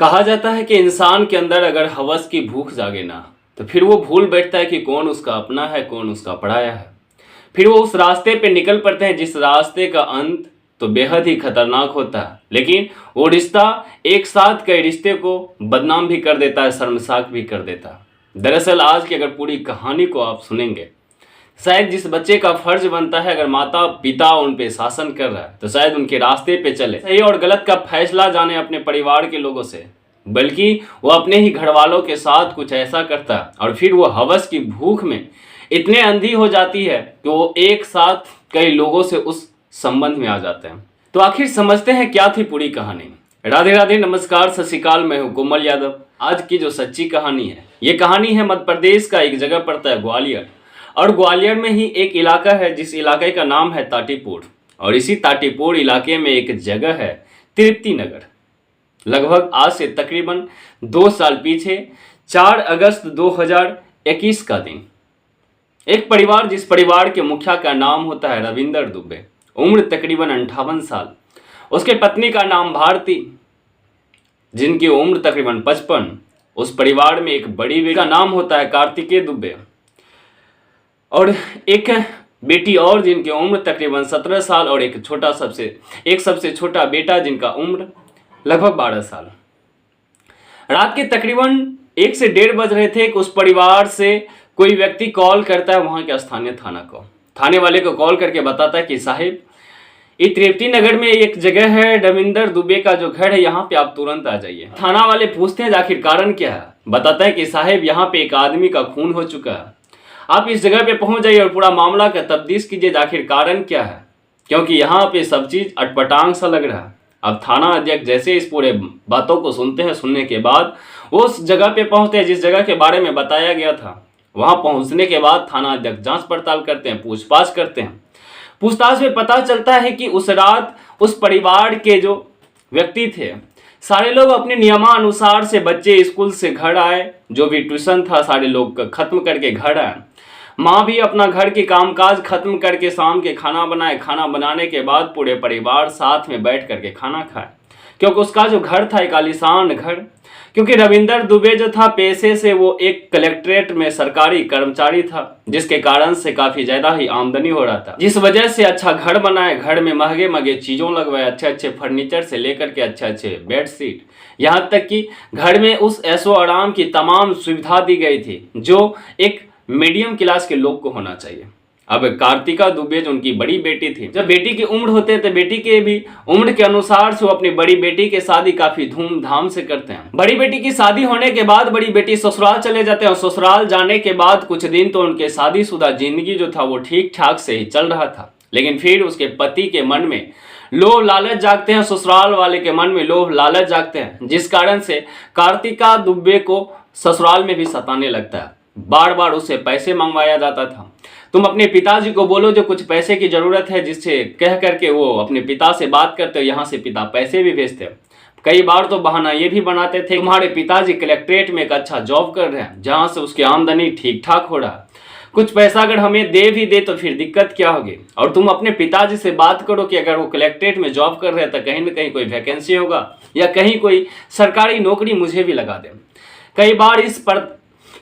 कहा जाता है कि इंसान के अंदर अगर हवस की भूख जागे ना तो फिर वो भूल बैठता है कि कौन उसका अपना है कौन उसका पराया है। फिर वो उस रास्ते पे निकल पड़ते हैं जिस रास्ते का अंत तो बेहद ही खतरनाक होता है, लेकिन वो रिश्ता एक साथ कई रिश्ते को बदनाम भी कर देता है, शर्मसार भी कर देता है। दरअसल आज की अगर पूरी कहानी को आप सुनेंगे, शायद जिस बच्चे का फर्ज बनता है अगर माता पिता उन पे शासन कर रहा है तो शायद उनके रास्ते पे चले, सही और गलत का फैसला जाने अपने परिवार के लोगों से, बल्कि वो अपने ही घर वालों के साथ कुछ ऐसा करता है और फिर वो हवस की भूख में इतने अंधी हो जाती है कि वो एक साथ कई लोगों से उस संबंध में आ जाते हैं। तो आखिर समझते हैं क्या थी पूरी कहानी। राधे राधे, नमस्कार, सत श्री अकाल, मैं हूँ कोमल यादव। आज की जो सच्ची कहानी है, ये कहानी है मध्य प्रदेश का, एक जगह पड़ता है ग्वालियर, और ग्वालियर में ही एक इलाका है जिस इलाके का नाम है ताटीपुर, और इसी ताटीपुर इलाके में एक जगह है तृप्ति नगर। लगभग आज से तकरीबन 2 साल पीछे 4 अगस्त 2021 का दिन, एक परिवार जिस परिवार के मुखिया का नाम होता है रविंदर दुबे, उम्र तकरीबन 58 साल, उसके पत्नी का नाम भारती जिनकी उम्र तकरीबन 55, उस परिवार में एक बड़ी बेटी का नाम होता है कार्तिकेय दुबे, और एक बेटी और जिनकी उम्र तकरीबन 17 साल, और एक सबसे छोटा बेटा जिनका उम्र लगभग 12 साल। रात के तकरीबन 1 से 1:30 बज रहे थे कि उस परिवार से कोई व्यक्ति कॉल करता है वहां के स्थानीय थाना को। थाने वाले को कॉल करके बताता है कि साहिब, ये तृप्ति नगर में एक जगह है रविंदर दुबे का जो घर है, यहाँ पे आप तुरंत आ जाइए। थाना वाले पूछते हैं आखिर कारण क्या है। बताता है कि साहिब, यहाँ पे एक आदमी का खून हो चुका है, आप इस जगह पे पहुंच जाइए और पूरा मामला का तफ्तीश कीजिए, आखिर कारण क्या है, क्योंकि यहाँ पे सब चीज अटपटांग सा लग रहा है। अब थाना अध्यक्ष जैसे इस पूरे बातों को सुनते हैं, सुनने के बाद वो उस जगह पे पहुंचते हैं जिस जगह के बारे में बताया गया था। वहां पहुंचने के बाद थाना अध्यक्ष जांच पड़ताल करते हैं, पूछताछ करते हैं। पूछताछ में पता चलता है कि उस रात उस परिवार के जो व्यक्ति थे, सारे लोग अपने नियमानुसार से बच्चे स्कूल से घर आए, जो भी ट्यूशन था सारे लोग खत्म करके घर आए। माँ भी अपना घर के कामकाज खत्म करके शाम के खाना बनाए। खाना बनाने के बाद पूरे परिवार साथ में बैठ करके खाना खाए, क्योंकि उसका जो घर था एक आलीशान घर, क्योंकि रविंदर दुबे जो था पेशे से वो एक कलेक्ट्रेट में सरकारी कर्मचारी था, जिसके कारण से काफी ज्यादा ही आमदनी हो रहा था, जिस वजह से अच्छा घर बनाए, घर में महंगे महंगे चीजों लगवाए, अच्छे अच्छे फर्नीचर से लेकर के अच्छे अच्छे बेडशीट, यहाँ तक कि घर में उस ऐशो आराम की तमाम सुविधा दी गई थी जो एक मीडियम क्लास के लोग को होना चाहिए। अब कार्तिका दुबे जो उनकी बड़ी बेटी थी, जब बेटी की उम्र होते थे, बेटी के भी उम्र के अनुसार से वो अपनी बड़ी बेटी की शादी काफी धूमधाम से करते हैं। बड़ी बेटी की शादी होने के बाद बड़ी बेटी ससुराल चले जाते हैं, और ससुराल जाने के बाद कुछ दिन तो उनके शादीशुदा जिंदगी जो था वो ठीक ठाक से ही चल रहा था, लेकिन फिर उसके पति के मन में लोभ लालच जागते हैं, ससुराल वाले के मन में लोभ लालच जागते हैं, जिस कारण से कार्तिका दुबे को ससुराल में भी सताने लगता है। बार बार उससे पैसे मंगवाया जाता था, तुम अपने पिताजी को बोलो जो कुछ पैसे की जरूरत है, जिससे कह करके वो अपने पिता से बात करते हो, यहाँ से पिता पैसे भी भेजते। कई बार तो बहाना ये भी बनाते थे तुम्हारे पिताजी कलेक्ट्रेट में एक अच्छा जॉब कर रहे हैं, जहाँ से उसकी आमदनी ठीक ठाक हो रहा है, कुछ पैसा अगर हमें दे भी दे तो फिर दिक्कत क्या होगी, और तुम अपने पिताजी से बात करो कि अगर वो कलेक्ट्रेट में जॉब कर रहे हैं तो कहीं ना कहीं कोई वैकेंसी होगा या कहीं कोई सरकारी नौकरी मुझे भी लगा दे।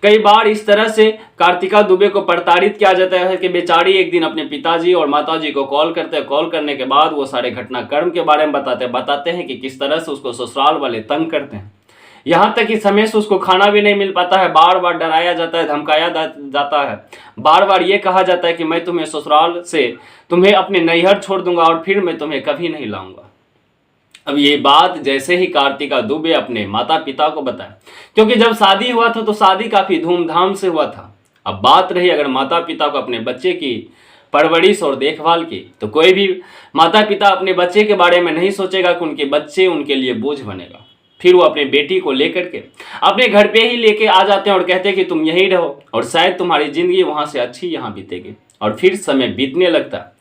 कई बार इस तरह से कार्तिका दुबे को प्रताड़ित किया जाता है कि बेचारी एक दिन अपने पिताजी और माताजी को कॉल करते हैं। कॉल करने के बाद वो सारे घटनाक्रम के बारे में बताते हैं कि किस तरह से उसको ससुराल वाले तंग करते हैं, यहाँ तक कि समय से उसको खाना भी नहीं मिल पाता है, बार बार डराया जाता है, धमकाया जाता है, बार बार ये कहा जाता है कि मैं तुम्हें ससुराल से तुम्हें अपने नैहर छोड़ दूंगा और फिर मैं तुम्हें कभी नहीं लाऊंगा। अब ये बात जैसे ही कार्तिका दुबे अपने माता पिता को बताए, क्योंकि जब शादी हुआ था तो शादी काफी धूमधाम से हुआ था। अब बात रही अगर माता पिता को अपने बच्चे की परवरिश और देखभाल की, तो कोई भी माता पिता अपने बच्चे के बारे में नहीं सोचेगा कि उनके बच्चे उनके लिए बोझ बनेगा। फिर वो अपने बेटी को लेकर के अपने घर पे ही लेके आ जाते हैं और कहते हैं कि तुम यहीं रहो और शायद तुम्हारी जिंदगी वहां से अच्छी यहाँ बीतेगी। और फिर समय बीतने लगता है।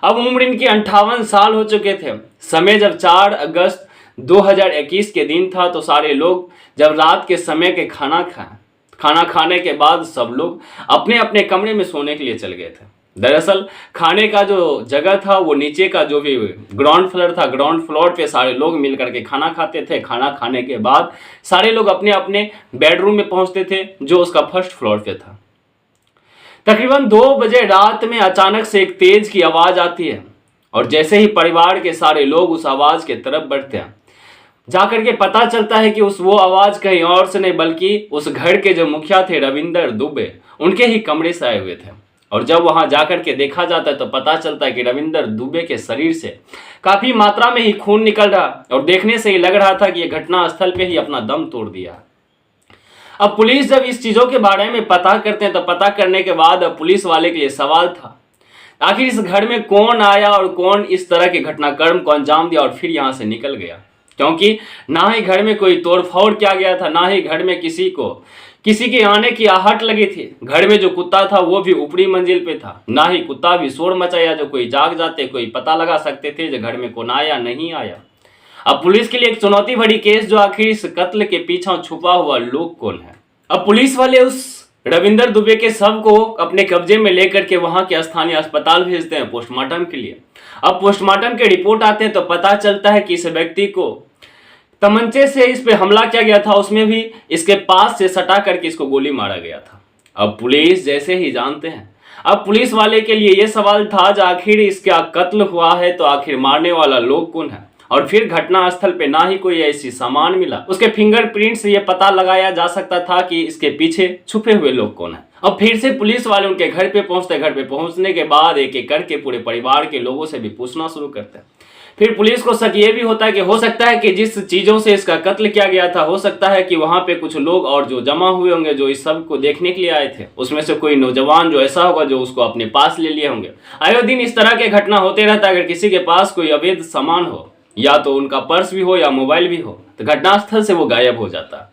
अब उम्र इनकी 58 साल हो चुके थे। समय जब 4 अगस्त 2021 के दिन था तो सारे लोग जब रात के समय के खाना खाने के बाद सब लोग अपने अपने कमरे में सोने के लिए चल गए थे। दरअसल खाने का जो जगह था वो नीचे का जो भी ग्राउंड फ्लोर था, ग्राउंड फ्लोर पे सारे लोग मिल करके खाना खाते थे। खाना खाने के बाद सारे लोग अपने अपने बेडरूम में पहुंचते थे जो उसका फर्स्ट फ्लोर पे था। तकरीबन 2 बजे रात में अचानक से एक तेज की आवाज आती है और जैसे ही परिवार के सारे लोग उस आवाज के तरफ बढ़ते हैं, जाकर के पता चलता है कि वो आवाज कहीं और से नहीं बल्कि उस घर के जो मुखिया थे रविंदर दुबे, उनके ही कमरे से आए हुए थे। और जब वहां जाकर के देखा जाता है तो पता चलता है कि रविंदर दुबे के शरीर से काफी मात्रा में ही खून निकल रहा और देखने से ही लग रहा था कि यह घटना स्थल पे ही अपना दम तोड़ दिया। अब पुलिस जब इस चीजों के बारे में पता करते हैं तो पता करने के बाद अब पुलिस वाले के लिए सवाल था, आखिर इस घर में कौन आया और कौन इस तरह के घटनाक्रम को अंजाम दिया और फिर यहाँ से निकल गया। क्योंकि ना ही घर में कोई तोड़फोड़ किया गया था, ना ही घर में किसी के आने की आहट लगी थी। घर में जो कुत्ता था वो भी ऊपरी मंजिल पे था, ना ही कुत्ता भी शोर मचाया जो कोई जाग जाते कोई पता लगा सकते थे जो घर में कौन आया नहीं आया। अब पुलिस के लिए एक चुनौती भरी केस जो आखिर इस कत्ल के पीछे छुपा हुआ लोग कौन है। अब पुलिस वाले उस रविंदर दुबे के शव को अपने कब्जे में लेकर के वहां के स्थानीय अस्पताल भेजते हैं पोस्टमार्टम के लिए। अब पोस्टमार्टम के रिपोर्ट आते हैं तो पता चलता है कि इस व्यक्ति को तमंचे से इस पे हमला किया गया था, उसमें भी इसके पास से सटा करके इसको गोली मारा गया था। अब पुलिस जैसे ही जानते हैं, अब पुलिस वाले के लिए यह सवाल था जो आखिर इसका कत्ल हुआ है तो आखिर मारने वाला लोग कौन है। और फिर घटना स्थल पे ना ही कोई ऐसी सामान मिला, उसके फिंगरप्रिंट से यह पता लगाया जा सकता था कि इसके पीछे छुपे हुए लोग कौन है। अब फिर से पुलिस वाले उनके घर पे पहुंचते, घर पे पहुंचने के बाद एक एक करके पूरे परिवार के लोगों से भी पूछना शुरू करते हैं। फिर पुलिस को शक ये भी होता है कि हो सकता है कि जिस चीजों से इसका कत्ल किया गया था, हो सकता है कि वहां पे कुछ लोग और जो जमा हुए होंगे जो इस सब को देखने के लिए आए थे, उसमें से कोई नौजवान जो ऐसा होगा जो उसको अपने पास ले लिए होंगे। आए दिन इस तरह के घटना होते रहता है। अगर किसी के पास कोई अवैध सामान हो, या तो उनका पर्स भी हो या मोबाइल भी हो, तो घटनास्थल से वो गायब हो जाता।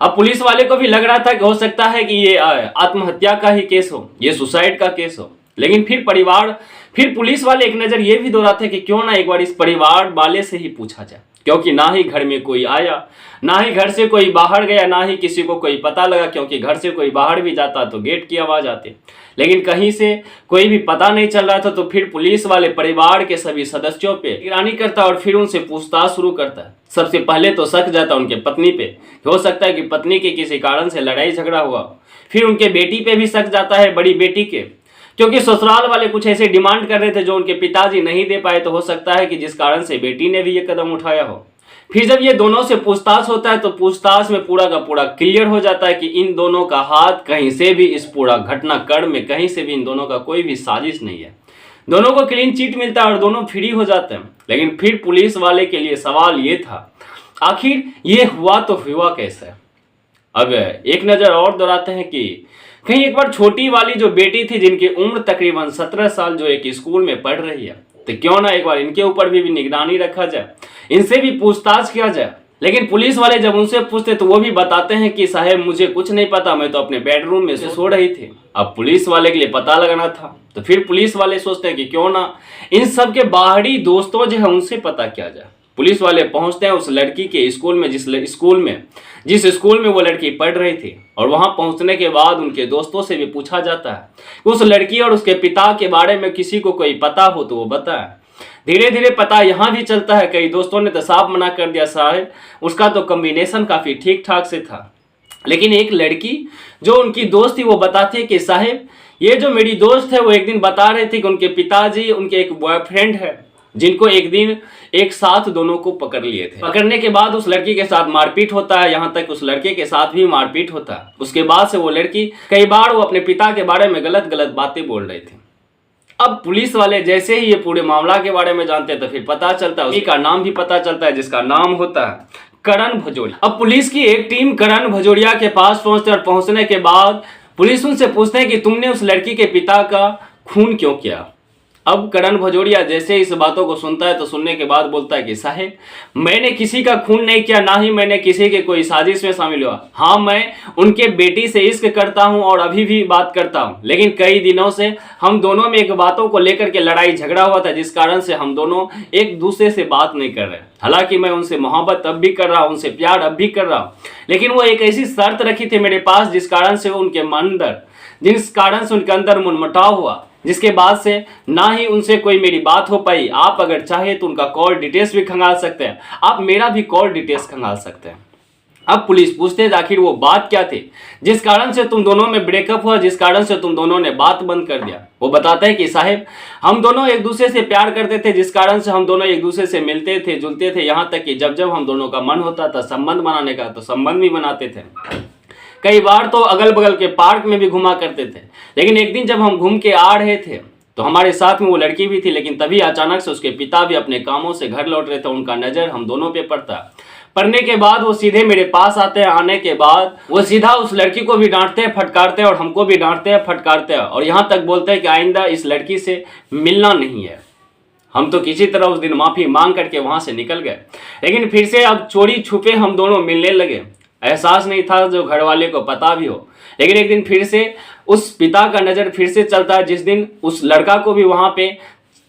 अब पुलिस वाले को भी लग रहा था कि हो सकता है कि ये आत्महत्या का ही केस हो, ये सुसाइड का केस हो। लेकिन फिर पुलिस वाले एक नजर ये भी दोहराते कि क्यों ना एक बार इस परिवार वाले से ही पूछा जाए, क्योंकि ना ही घर में कोई आया, ना ही घर से कोई बाहर गया, ना ही किसी को कोई पता लगा, क्योंकि घर से कोई बाहर भी जाता तो गेट की आवाज आती। लेकिन कहीं से कोई भी पता नहीं चल रहा था। तो फिर पुलिस वाले परिवार के सभी सदस्यों पे निगरानी करता और फिर उनसे पूछताछ शुरू करता है। सबसे पहले तो शक जाता उनके पत्नी पे, हो सकता है कि पत्नी के किसी कारण से लड़ाई झगड़ा हुआ। फिर उनके बेटी पे भी शक जाता है, बड़ी बेटी के, क्योंकि ससुराल वाले कुछ ऐसे डिमांड कर रहे थे जो उनके पिताजी नहीं दे पाए, तो हो सकता है कि जिस कारण से बेटी ने भी ये कदम उठाया हो। फिर जब ये दोनों से पूछताछ होता है तो पूछताछ में पूरा का पूरा क्लियर हो जाता है कि इन दोनों का हाथ कहीं से भी, इस पूरा घटनाक्रम में कहीं से भी इन दोनों का कोई भी साजिश नहीं है। दोनों को क्लीन चिट मिलता है और दोनों फ्री हो जाते हैं। लेकिन फिर पुलिस वाले के लिए सवाल ये था, आखिर ये हुआ तो हुआ कैसे। अब एक नजर और दोहराते हैं कि कहीं एक बार छोटी वाली जो बेटी थी जिनकी उम्र तकरीबन 17 साल, जो एक स्कूल में पढ़ रही है, तो क्यों ना एक बार इनके ऊपर भी निगरानी रखा जाए, इनसे भी पूछताछ किया जाए। लेकिन पुलिस वाले जब उनसे पूछते तो वो भी बताते हैं कि साहब मुझे कुछ नहीं पता, मैं तो अपने बेडरूम में से सो रही थी। अब पुलिस वाले के लिए पता लगाना था, तो फिर पुलिस वाले सोचते हैं कि क्यों ना इन सब के बाहरी दोस्तों जो है उनसे पता किया जाए। पुलिस वाले पहुंचते हैं उस लड़की के स्कूल में, जिस स्कूल में वो लड़की पढ़ रही थी। और वहां पहुंचने के बाद उनके दोस्तों से भी पूछा जाता है उस लड़की और उसके पिता के बारे में किसी को कोई पता हो तो वो बताए। धीरे धीरे पता यहाँ भी चलता है, कई दोस्तों ने तो साफ मना कर दिया, साहब उसका तो कॉम्बिनेशन काफी ठीक ठाक से था। लेकिन एक लड़की जो उनकी दोस्त थी वो बताती है कि साहब ये जो मेरी दोस्त है वो एक दिन बता रही थी कि उनके पिताजी उनके एक बॉयफ्रेंड है जिनको एक दिन एक साथ दोनों को पकड़ लिए थे। पकड़ने के बाद उस लड़की के साथ मारपीट होता है, यहाँ तक उस लड़के के साथ भी मारपीट होता है। उसके बाद से वो लड़की कई बार वो अपने पिता के बारे में गलत गलत बातें बोल रही थी। अब पुलिस वाले जैसे ही ये पूरे मामला के बारे में जानते हैं तो फिर पता चलता है, उसी का नाम भी पता चलता है जिसका नाम होता है करण भजोरिया। अब पुलिस की एक टीम करण भजोरिया के पास पहुंचते और पहुंचने के बाद पुलिस उनसे पूछते हैं कि तुमने उस लड़की के पिता का खून क्यों किया। अब करण भजोरिया जैसे इस बातों को सुनता है तो सुनने के बाद बोलता है कि साहब मैंने किसी का खून नहीं किया, ना ही मैंने किसी के कोई साजिश में शामिल हुआ। हाँ, मैं उनके बेटी से इश्क करता हूं और अभी भी बात करता हूं, लेकिन कई दिनों से हम दोनों में एक बातों को लेकर के लड़ाई झगड़ा हुआ था जिस कारण से हम दोनों एक दूसरे से बात नहीं कर रहे। हालांकि मैं उनसे मोहब्बत अब भी कर रहा हूं, उनसे प्यार अब भी कर रहा हूं, लेकिन वो एक ऐसी शर्त रखी थी मेरे पास जिस कारण से उनके अंदर मनमुटाव हुआ। जिसके बाद से ना ही उनसे कोई मेरी बात हो पाई। आप अगर चाहे तो उनका कॉल डिटेल्स भी खंगाल सकते हैं, आप मेरा भी कॉल डिटेल्स खंगाल सकते हैं। अब पुलिस पूछते हैं आखिर वो बात क्या थी जिस कारण से तुम दोनों में ब्रेकअप हुआ, जिस कारण से तुम दोनों ने बात बंद कर दिया। वो बताता है कि साहब हम दोनों एक दूसरे से प्यार करते थे, जिस कारण से हम दोनों एक दूसरे से मिलते थे जुलते थे, यहाँ तक कि जब जब हम दोनों का मन होता था संबंध बनाने का तो संबंध भी बनाते थे। कई बार तो अगल बगल के पार्क में भी घुमा करते थे। लेकिन एक दिन जब हम घूम के आ रहे थे तो हमारे साथ में वो लड़की भी थी, लेकिन तभी अचानक से उसके पिता भी अपने कामों से घर लौट रहे थे। उनका नज़र हम दोनों पे पड़ता। पढ़ने के बाद वो सीधे मेरे पास आते हैं। आने के बाद वो सीधा उस लड़की को भी डांटते हैं, फटकारते हैं, और हमको भी डांटते हैं, फटकारते हैं, और यहाँ तक बोलते हैं कि आइंदा इस लड़की से मिलना नहीं है। हम तो किसी तरह उस दिन माफ़ी मांग करके वहाँ से निकल गए। लेकिन फिर से अब चोरी छुपे हम दोनों मिलने लगे। एहसास नहीं था जो घर वाले को पता भी हो। लेकिन एक दिन फिर से उस पिता का नज़र फिर से चलता है, जिस दिन उस लड़का को भी वहाँ पे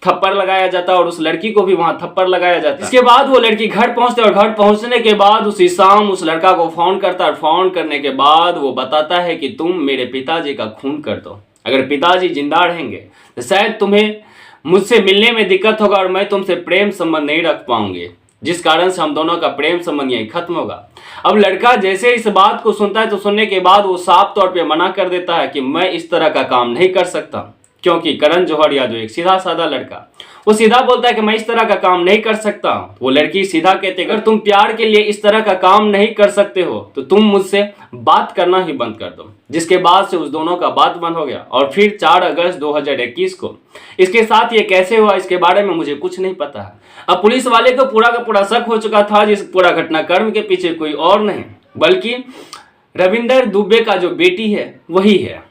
थप्पड़ लगाया जाता है और उस लड़की को भी वहां थप्पड़ लगाया जाता है। इसके बाद वो लड़की घर पहुंचते और घर पहुंचने के बाद उसी शाम उस लड़का को फोन करता है। फोन करने के बाद वो बताता है कि तुम मेरे पिताजी का खून कर दो। अगर पिताजी जिंदा रहेंगे तो शायद तुम्हें मुझसे मिलने में दिक्कत होगा और मैं तुमसे प्रेम संबंध नहीं रख पाऊंगी, जिस कारण से हम दोनों का प्रेम संबंध यहीं खत्म होगा। अब लड़का जैसे इस बात को सुनता है तो सुनने के बाद वो साफ तौर पे मना कर देता है कि मैं इस तरह का काम नहीं कर सकता, क्योंकि करण जौहरिया जो एक सीधा साधा लड़का, वो सीधा बोलता है कि मैं इस तरह का काम नहीं कर सकता। वो लड़की सीधा कहते अगर तुम प्यार के लिए इस तरह का काम नहीं कर सकते हो तो तुम मुझसे बात करना ही बंद कर दो। जिसके बाद से उस दोनों का बात बंद हो गया। और फिर 4 अगस्त 2021 को इसके साथ ये कैसे हुआ इसके बारे में मुझे कुछ नहीं पता है। अब पुलिस वाले को पूरा का पूरा शक हो चुका था जिस पूरा घटनाक्रम के पीछे कोई और नहीं बल्कि रविंदर दुबे का जो बेटी है वही है।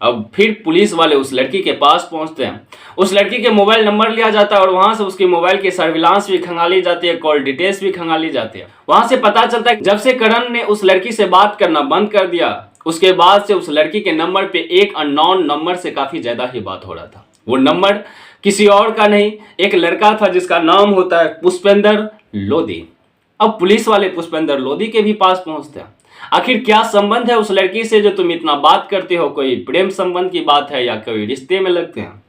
अब फिर पुलिस वाले उस लड़की के पास पहुंचते हैं। उस लड़की के मोबाइल नंबर लिया जाता है और वहां से उसके मोबाइल की सर्विलांस भी खंगाली जाती है, कॉल डिटेल्स भी खंगाली जाती है। वहां से पता चलता है जब से करण ने उस लड़की से बात करना बंद कर दिया उसके बाद से उस लड़की के नंबर पे एक अननोन नंबर से काफी ज्यादा ही बात हो रहा था। वो नंबर किसी और का नहीं, एक लड़का था जिसका नाम होता है पुष्पेंद्र लोधी। अब पुलिस वाले पुष्पेंद्र लोधी के भी पास पहुंचते हैं। आखिर क्या संबंध है उस लड़की से जो तुम इतना बात करते हो? कोई प्रेम संबंध की बात है या कोई रिश्ते में लगते हैं?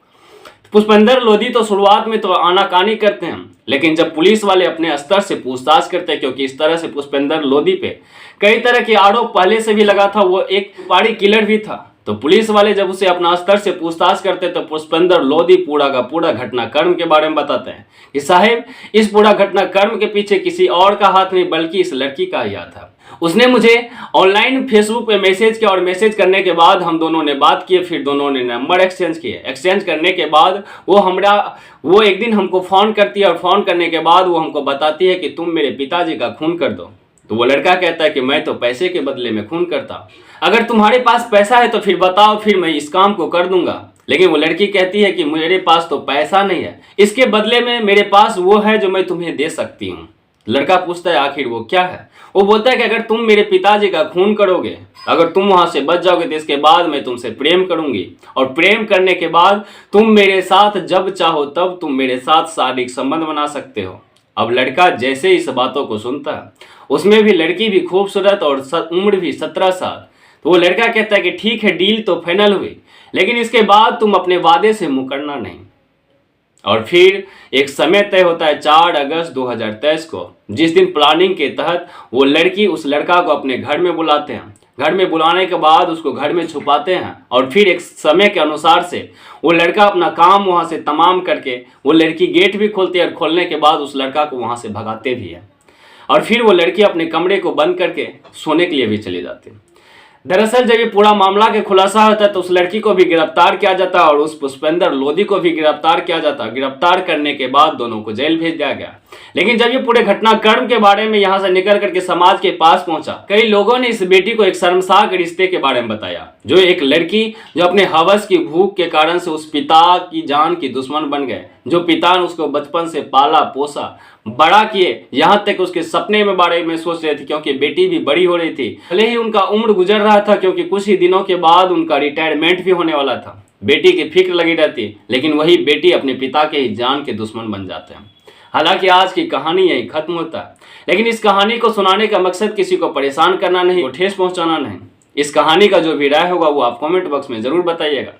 पुष्पेंद्र लोधी तो शुरुआत में तो आनाकानी करते हैं, लेकिन जब पुलिस वाले अपने स्तर से पूछताछ करते हैं, क्योंकि इस तरह से पुष्पेंद्र लोधी पे कई तरह के आरोप पहले से भी लगा था, वो एक सुपारी किलर भी था, तो पुलिस वाले जब उसे अपना स्तर से पूछताछ करते तो पुष्पेंद्र लोधी पूरा का पूरा घटनाक्रम के बारे में बताते हैं कि साहब इस पूरा घटनाक्रम के पीछे किसी और का हाथ नहीं बल्कि इस लड़की का ही हाथ था। उसने मुझे ऑनलाइन फेसबुक पे मैसेज किया और मैसेज करने के बाद हम दोनों ने बात की, फिर दोनों ने नंबर एक्सचेंज किए। एक्सचेंज करने के बाद वो एक दिन हमको फ़ोन करती है और फ़ोन करने के बाद वो हमको बताती है कि तुम मेरे पिताजी का खून कर दो। तो वो लड़का कहता है कि मैं तो पैसे के बदले में खून करता, अगर तुम्हारे पास पैसा है तो फिर बताओ, फिर मैं इस काम को कर दूंगा। लेकिन वो लड़की कहती है कि मेरे पास तो पैसा नहीं है, इसके बदले में मेरे पास वो है जो मैं तुम्हें दे सकती हूँ। लड़का पूछता है आखिर वो क्या है? वो बोलता है कि अगर तुम मेरे पिताजी का खून करोगे, अगर तुम वहां से बच जाओगे तो इसके बाद मैं तुमसे प्रेम करूंगी, और प्रेम करने के बाद तुम मेरे साथ जब चाहो तब तुम मेरे साथ शारीरिक संबंध बना सकते हो। अब लड़का जैसे इस बातों को सुनता है, उसमें भी लड़की भी खूबसूरत और उम्र भी 17 साल, तो वो लड़का कहता है कि ठीक है, डील तो फाइनल हुई, लेकिन इसके बाद तुम अपने वादे से मुकरना नहीं। और फिर एक समय तय होता है 4 अगस्त 2023 को, जिस दिन प्लानिंग के तहत वो लड़की उस लड़का को अपने घर में बुलाते हैं। घर में बुलाने के बाद उसको घर में छुपाते हैं और फिर एक समय के अनुसार से वो लड़का अपना काम वहाँ से तमाम करके वो लड़की गेट भी खोलती है, और खोलने के बाद उस लड़का को वहाँ से भगाते भी है। और फिर वो लड़की अपने कमरे को बंद करके सोने के लिए भी चली जाती है। दरअसल जब ये पूरा मामला के खुलासा होता है तो उस लड़की को भी गिरफ्तार किया जाता है और उस पुष्पेंद्र लोधी को भी गिरफ्तार किया जाता है। गिरफ्तार करने के बाद दोनों को जेल भेज दिया गया। लेकिन जब ये पूरे घटनाक्रम के बारे में यहाँ से निकल करके समाज के पास पहुंचा, कई लोगों ने इस बेटी को एक शर्मसार रिश्ते के बारे में बताया, जो एक लड़की जो अपने हवस की भूख के कारण से उस पिता की जान की दुश्मन बन गए, जो पिता ने उसको बचपन से पाला पोसा बड़ा किए, यहाँ तक उसके सपने में बारे में सोच रहे थे, क्योंकि बेटी भी बड़ी हो रही थी। भले ही उनका उम्र गुजर रहा था, क्योंकि कुछ ही दिनों के बाद उनका रिटायरमेंट भी होने वाला था। बेटी की फिक्र लगी रहती, लेकिन वही बेटी अपने पिता के ही जान के दुश्मन बन जाते हैं। हालांकि आज की कहानी यही खत्म होता है, लेकिन इस कहानी को सुनाने का मकसद किसी को परेशान करना नहीं, ठेस पहुंचाना नहीं। इस कहानी का जो भी राय होगा वो आप कमेंट बॉक्स में ज़रूर बताइएगा।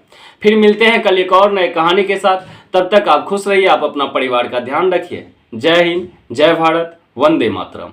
फिर मिलते हैं कल एक और नए कहानी के साथ। तब तक आप खुश रहिए, आप अपना परिवार का ध्यान रखिए। जय हिंद, जय भारत, वंदे मातरम।